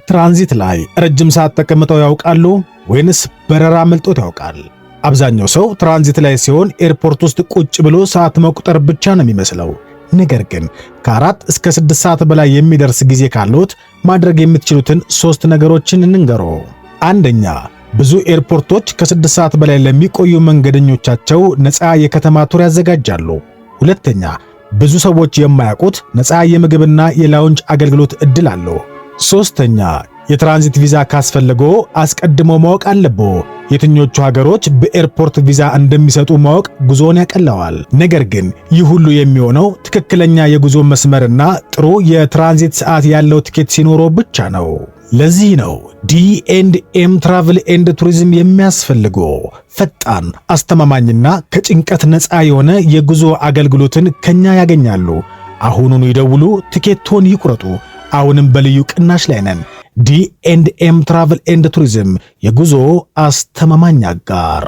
ትራንዚት ላይ ረጅም ሰዓት ተቀምጠው ያውቃሉ ወይንስ በረራ መልጦት ያውቃል? አብዛኛው ሰው ትራንዚት ላይ ሲሆን ኤርፖርት ውስጥ ቁጭ ብሎ ሰዓት መቁጠር ብቻ ነው የሚመስለው። ነገር ግን ከ4 እስከ 6 ሰዓት በላይ የሚደርስ ጊዜ ካሉት ማድረግ የምትችሉትን 3 ነገሮችን እንንገሮ። አንደኛ፣ ብዙ ኤርፖርቶች ከ6 ሰዓት በላይ ለሚቆዩ መንገደኞቻቸው ነፃ የከተማ ቱር ያዘጋጃሉ። ሁለተኛ፣ ብዙ ሰዎች የማያውቁት ነፃ የምግብና የላውንጅ አገልግሎት ዕድል አለው። ሶስተኛ፣ የትራንዚት ቪዛ ካስፈልጎ አስቀድሞ ማወቅ አለቦ። የትኞቹ ሀገሮች በኤርፖርት ቪዛ እንደሚሰጡ ማወቅ ጉዞውን ያቀለዋል። ነገር ግን ይህ ሁሉ የሚሆነው ትክክለኛ የጉዞ መስመርና ጥሩ የትራንዚት ሰዓት ያለው ትኬት ሲኖረው ብቻ ነው። ለዚህ ነው ዲ&ኤም ትራቭል ኤንድ ቱሪዝም የሚያስፈልገው። ፈጣን፣ አስተማማኝና ከጭንቀት ነፃ የሆነ የጉዞ አገልግሎትን ከኛ ያገኛሉ። አሁኑኑ ይደውሉ፣ ትኬቶን ይቁረጡ። አሁንም በልዩ ቅናሽ ላይ ነን። ዲ&ኤም ትራቭል ኤንድ ቱሪዝም፣ የጉዞ አስተማማኝ አጋር።